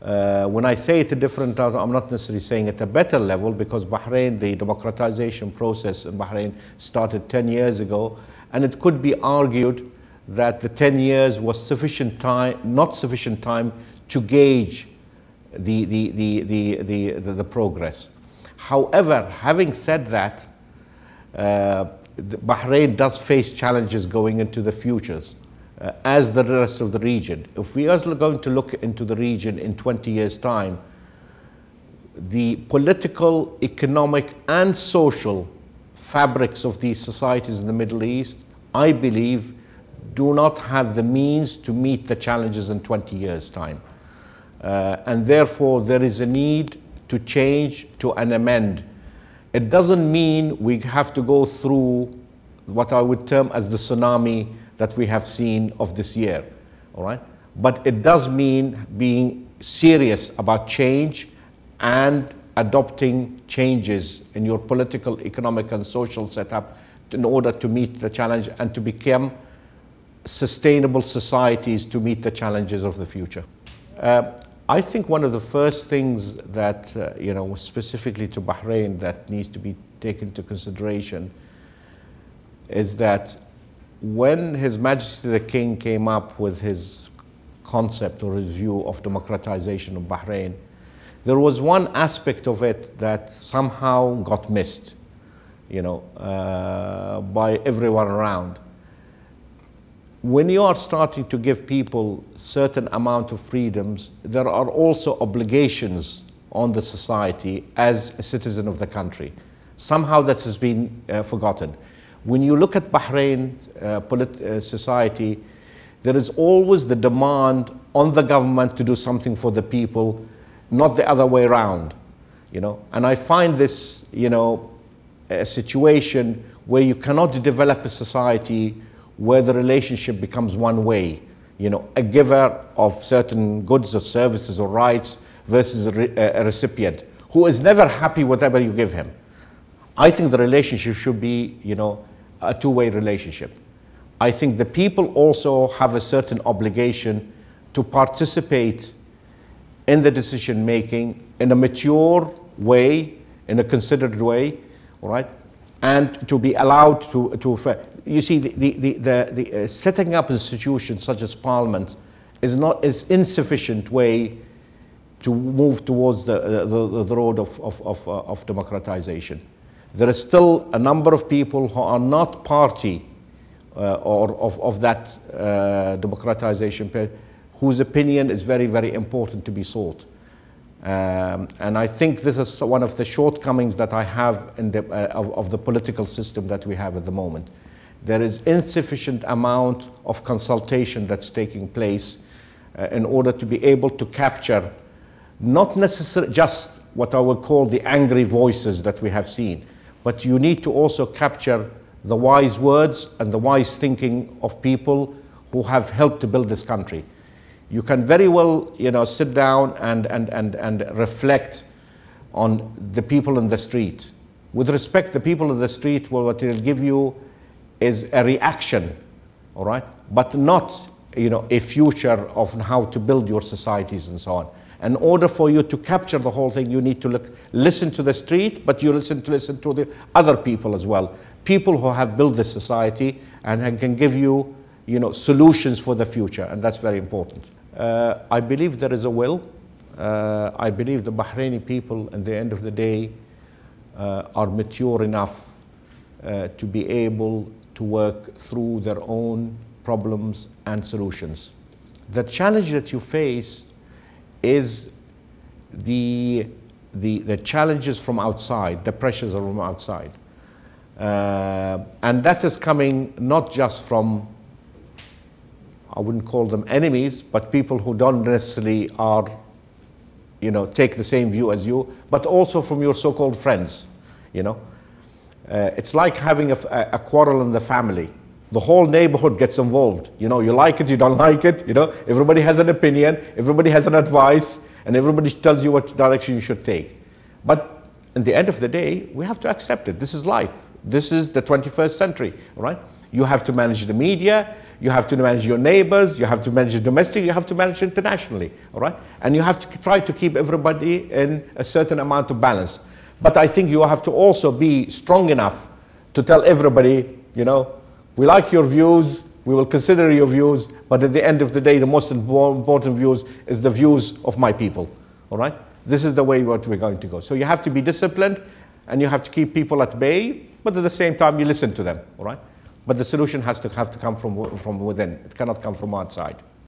When I say at a different level, I'm not necessarily saying at a better level, because Bahrain, the democratization process in Bahrain started 10 years ago, and it could be argued that the 10 years was sufficient time, not sufficient time to gauge the progress. However, having said that, Bahrain does face challenges going into the futures, as the rest of the region. If we are going to look into the region in 20 years' time, the political, economic, and social fabrics of these societies in the Middle East, I believe, do not have the means to meet the challenges in 20 years' time. And therefore, there is a need to change, to an amend. It doesn't mean we have to go through what I would term as the tsunami that we have seen of this year, all right? But it does mean being serious about change and adopting changes in your political, economic, and social setup in order to meet the challenge and to become sustainable societies to meet the challenges of the future. I think one of the first things that, specifically to Bahrain, that needs to be taken into consideration is that when His Majesty the King came up with his concept or his view of democratization of Bahrain, there was one aspect of it that somehow got missed, by everyone around. When you are starting to give people certain amount of freedoms, there are also obligations on the society as a citizen of the country. Somehow that has been forgotten. When you look at Bahrain society, there is always the demand on the government to do something for the people, not the other way around, And I find this, a situation where you cannot develop a society where the relationship becomes one way, a giver of certain goods or services or rights versus a recipient who is never happy whatever you give him. I think the relationship should be, a two-way relationship. I think the people also have a certain obligation to participate in the decision-making in a mature way, in a considered way, all right? And to be allowed to you see, the setting up institutions such as Parliament is insufficient way to move towards the road of democratization. There is still a number of people who are not party or of that democratization, whose opinion is very, very important to be sought. And I think this is one of the shortcomings that I have in of the political system that we have at the moment. There is insufficient amount of consultation that's taking place in order to be able to capture not necessarily just what I would call the angry voices that we have seen, but you need to also capture the wise words and the wise thinking of people who have helped to build this country. You can very well, sit down and reflect on the people in the street. With respect, the people in the street, well, what it'll give you is a reaction, all right? But not, a future of how to build your societies and so on. In order for you to capture the whole thing, you need to listen to the street, but you listen to the other people as well. People who have built this society and can give you, solutions for the future, and that's very important. I believe there is a will. I believe the Bahraini people, at the end of the day, are mature enough to be able to work through their own problems and solutions. The challenge that you face is the challenges from outside, the pressures from outside. And that is coming not just from, I wouldn't call them enemies, but people who don't necessarily take the same view as you, but also from your so-called friends, It's like having a quarrel in the family. The whole neighborhood gets involved. You like it, you don't like it, Everybody has an opinion, everybody has an advice, and everybody tells you what direction you should take. But at the end of the day, we have to accept it. This is life. This is the 21st century, right? You have to manage the media, You have to manage your neighbors, you have to manage domestic, you have to manage internationally, all right? And you have to try to keep everybody in a certain amount of balance. But I think you have to also be strong enough to tell everybody, you know, we like your views, we will consider your views, but at the end of the day, the most important views is the views of my people, all right? This is the way what we're going to go. So you have to be disciplined, and you have to keep people at bay, but at the same time, you listen to them, all right? But the solution has to come from within. It cannot come from outside.